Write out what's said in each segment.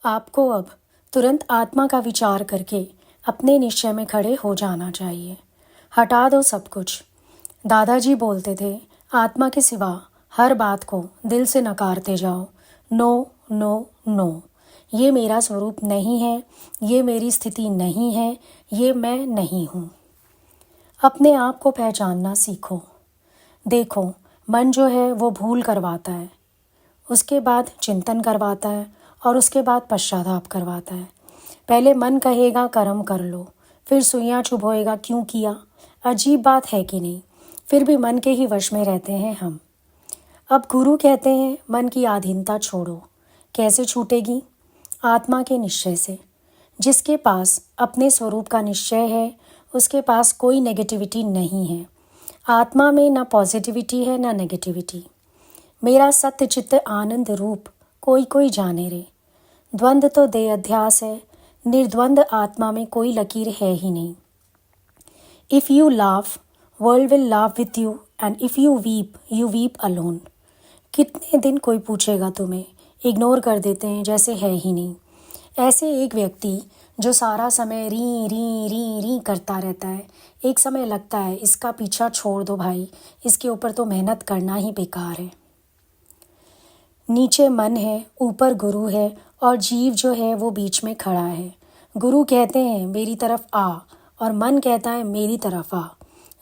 आपको अब तुरंत आत्मा का विचार करके अपने निश्चय में खड़े हो जाना चाहिए। हटा दो सब कुछ। दादाजी बोलते थे, आत्मा के सिवा हर बात को दिल से नकारते जाओ। नो नो नो, ये मेरा स्वरूप नहीं है, ये मेरी स्थिति नहीं है, ये मैं नहीं हूँ। अपने आप को पहचानना सीखो। देखो, मन जो है वो भूल करवाता है, उसके बाद चिंतन करवाता है और उसके बाद पश्चाताप करवाता है। पहले मन कहेगा कर्म कर लो, फिर सुइयाँ चुभोएगा क्यों किया। अजीब बात है कि नहीं, फिर भी मन के ही वश में रहते हैं हम। अब गुरु कहते हैं मन की आधीनता छोड़ो। कैसे छूटेगी? आत्मा के निश्चय से। जिसके पास अपने स्वरूप का निश्चय है उसके पास कोई नेगेटिविटी नहीं है। आत्मा में ना पॉजिटिविटी है ना नेगेटिविटी। मेरा सत्य चित्त आनंद रूप कोई कोई जाने रे। द्वंद्व तो दे अध्यास है, निर्द्वंद आत्मा में कोई लकीर है ही नहीं। If you laugh, world will laugh with you, and if you weep alone. कितने दिन कोई पूछेगा तुम्हें, इग्नोर कर देते हैं जैसे है ही नहीं। ऐसे एक व्यक्ति जो सारा समय री री री री करता रहता है, एक समय लगता है इसका पीछा छोड़ दो भाई, इसके ऊपर तो मेहनत करना ही बेकार है। नीचे मन है, ऊपर गुरु है और जीव जो है वो बीच में खड़ा है। गुरु कहते हैं मेरी तरफ आ और मन कहता है मेरी तरफ आ।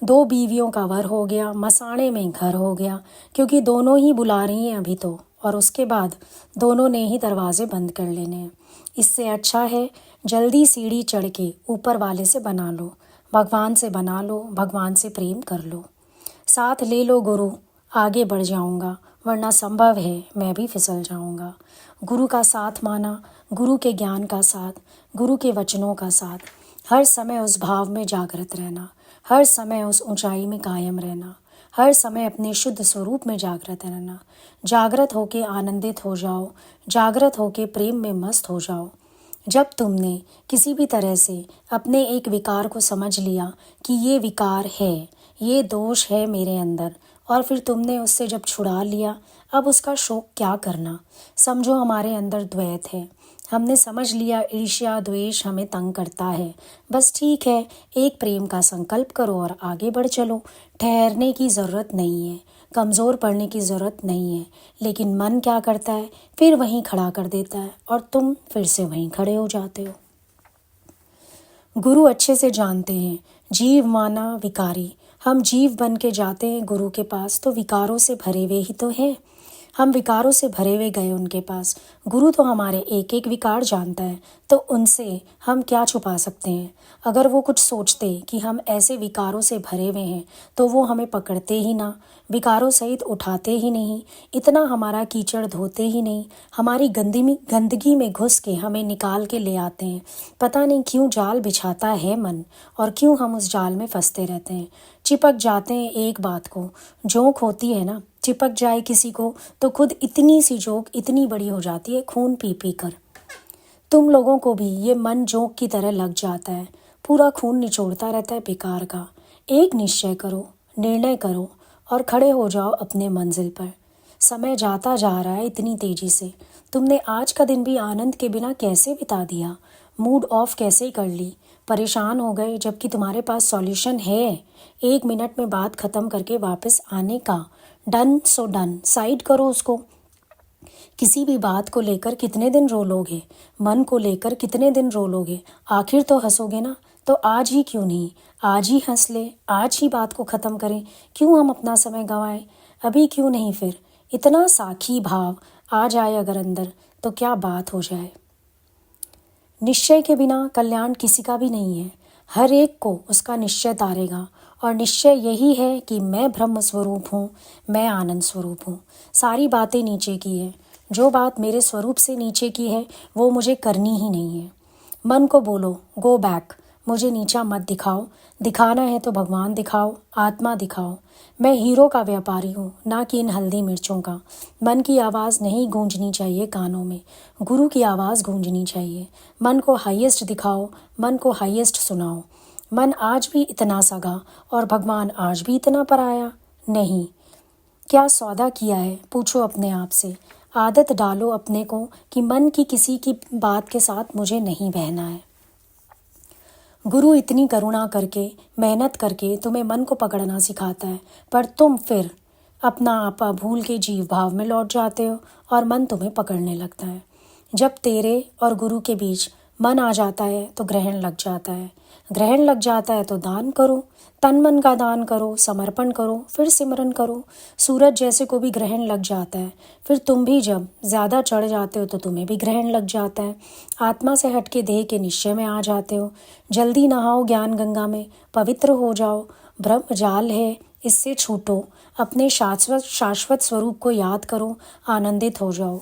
दो बीवियों का वर हो गया, मसाणे में घर हो गया, क्योंकि दोनों ही बुला रही हैं अभी तो, और उसके बाद दोनों ने ही दरवाजे बंद कर लेने हैं। इससे अच्छा है जल्दी सीढ़ी चढ़ के ऊपर वाले से बना लो, भगवान से बना लो, भगवान से प्रेम कर लो। साथ ले लो गुरु, आगे बढ़ जाऊंगा, वरना संभव है मैं भी फिसल जाऊंगा। गुरु का साथ माना, गुरु के ज्ञान का साथ, गुरु के वचनों का साथ। हर समय उस भाव में जागृत रहना, हर समय उस ऊंचाई में कायम रहना, हर समय अपने शुद्ध स्वरूप में जागृत रहना। जागृत होके आनंदित हो जाओ, जागृत होके प्रेम में मस्त हो जाओ। जब तुमने किसी भी तरह से अपने एक विकार को समझ लिया कि ये विकार है, ये दोष है मेरे अंदर, और फिर तुमने उससे जब छुड़ा लिया, अब उसका शोक क्या करना। समझो हमारे अंदर द्वैत है, हमने समझ लिया ईर्ष्या द्वेष हमें तंग करता है। बस ठीक है, एक प्रेम का संकल्प करो और आगे बढ़ चलो। ठहरने की ज़रूरत नहीं है, कमज़ोर पड़ने की ज़रूरत नहीं है। लेकिन मन क्या करता है, फिर वहीं खड़ा कर देता है और तुम फिर से वहीं खड़े हो जाते हो। गुरु अच्छे से जानते हैं, जीव माना विकारी। हम जीव बन के जाते हैं गुरु के पास तो विकारों से भरे हुए ही तो हैं। हम विकारों से भरे हुए गए उनके पास। गुरु तो हमारे एक एक विकार जानता है, तो उनसे हम क्या छुपा सकते हैं। अगर वो कुछ सोचते कि हम ऐसे विकारों से भरे हुए हैं तो वो हमें पकड़ते ही ना, विकारों सहित उठाते ही नहीं, इतना हमारा कीचड़ धोते ही नहीं, हमारी गंदगी में घुस के हमें निकाल के ले आते हैं। पता नहीं क्यों जाल बिछाता है मन, और क्यों हम उस जाल में फंसते रहते हैं। चिपक जाते हैं एक बात को, जोंक होती है ना, चिपक जाए किसी को तो खुद इतनी सी जोंक इतनी बड़ी हो जाती है खून पी पी कर। तुम लोगों को भी ये मन जोंक की तरह लग जाता है, पूरा खून निचोड़ता रहता है बेकार का। एक निश्चय करो, निर्णय करो और खड़े हो जाओ अपने मंजिल पर। समय जाता जा रहा है इतनी तेजी से। तुमने आज का दिन भी आनंद के बिना कैसे बिता दिया, मूड ऑफ कैसे कर ली, परेशान हो गए, जबकि तुम्हारे पास सॉल्यूशन है। 1 मिनट में बात ख़त्म करके वापस आने का। डन सो डन, साइड करो उसको। किसी भी बात को लेकर कितने दिन रो लोगे, मन को लेकर कितने दिन रो लोगे, आखिर तो हंसोगे ना। तो आज ही क्यों नहीं, आज ही हंस ले, आज ही बात को ख़त्म करें। क्यों हम अपना समय गंवाएं, अभी क्यों नहीं। फिर इतना साखी भाव आ जाए अगर अंदर, तो क्या बात हो जाए। निश्चय के बिना कल्याण किसी का भी नहीं है। हर एक को उसका निश्चय तारेगा, और निश्चय यही है कि मैं ब्रह्म स्वरूप हूँ, मैं आनंद स्वरूप हूँ। सारी बातें नीचे की है, जो बात मेरे स्वरूप से नीचे की है वो मुझे करनी ही नहीं है। मन को बोलो गो बैक, मुझे नीचा मत दिखाओ, दिखाना है तो भगवान दिखाओ, आत्मा दिखाओ। मैं हीरो का व्यापारी हूँ, ना कि इन हल्दी मिर्चों का। मन की आवाज़ नहीं गूंजनी चाहिए कानों में, गुरु की आवाज़ गूंजनी चाहिए। मन को हाईएस्ट दिखाओ, मन को हाईएस्ट सुनाओ। मन आज भी इतना सगा और भगवान आज भी इतना पराया नहीं। क्या सौदा किया है, पूछो अपने आप से। आदत डालो अपने को कि मन की किसी की बात के साथ मुझे नहीं बहना है। गुरु इतनी करुणा करके, मेहनत करके तुम्हें मन को पकड़ना सिखाता है, पर तुम फिर अपना आपा भूल के जीव भाव में लौट जाते हो और मन तुम्हें पकड़ने लगता है। जब तेरे और गुरु के बीच मन आ जाता है तो ग्रहण लग जाता है। ग्रहण लग जाता है तो दान करो, तन मन का दान करो, समर्पण करो, फिर सिमरन करो। सूरज जैसे को भी ग्रहण लग जाता है, फिर तुम भी जब ज़्यादा चढ़ जाते हो तो तुम्हें भी ग्रहण लग जाता है। आत्मा से हटके देह के निश्चय में आ जाते हो। जल्दी नहाओ ज्ञान गंगा में, पवित्र हो जाओ। ब्रह्म जाल है, इससे छूटो। अपने शाश्वत स्वरूप को याद करो, आनंदित हो जाओ।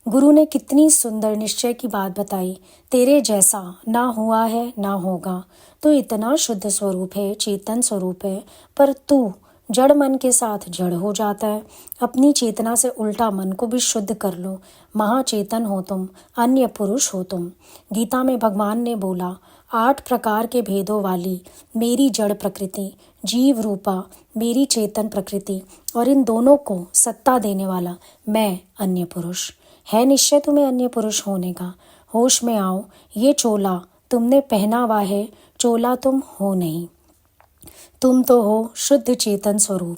गुरु ने कितनी सुंदर निश्चय की बात बताई। तेरे जैसा ना हुआ है ना होगा। तू इतना शुद्ध स्वरूप है, चेतन स्वरूप है, पर तू जड़ मन के साथ जड़ हो जाता है। अपनी चेतना से उल्टा मन को भी शुद्ध कर लो। महाचेतन हो तुम, अन्य पुरुष हो तुम। गीता में भगवान ने बोला, 8 प्रकार के भेदों वाली मेरी जड़ प्रकृति, जीव रूपा मेरी चेतन प्रकृति, और इन दोनों को सत्ता देने वाला मैं अन्य पुरुष। है निश्चय तुम्हें अन्य पुरुष होने का। होश में आओ, ये चोला तुमने पहना हुआ है, चोला तुम हो नहीं। तुम तो हो शुद्ध चेतन स्वरूप।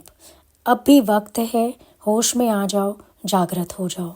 अब भी वक्त है, होश में आ जाओ, जागृत हो जाओ।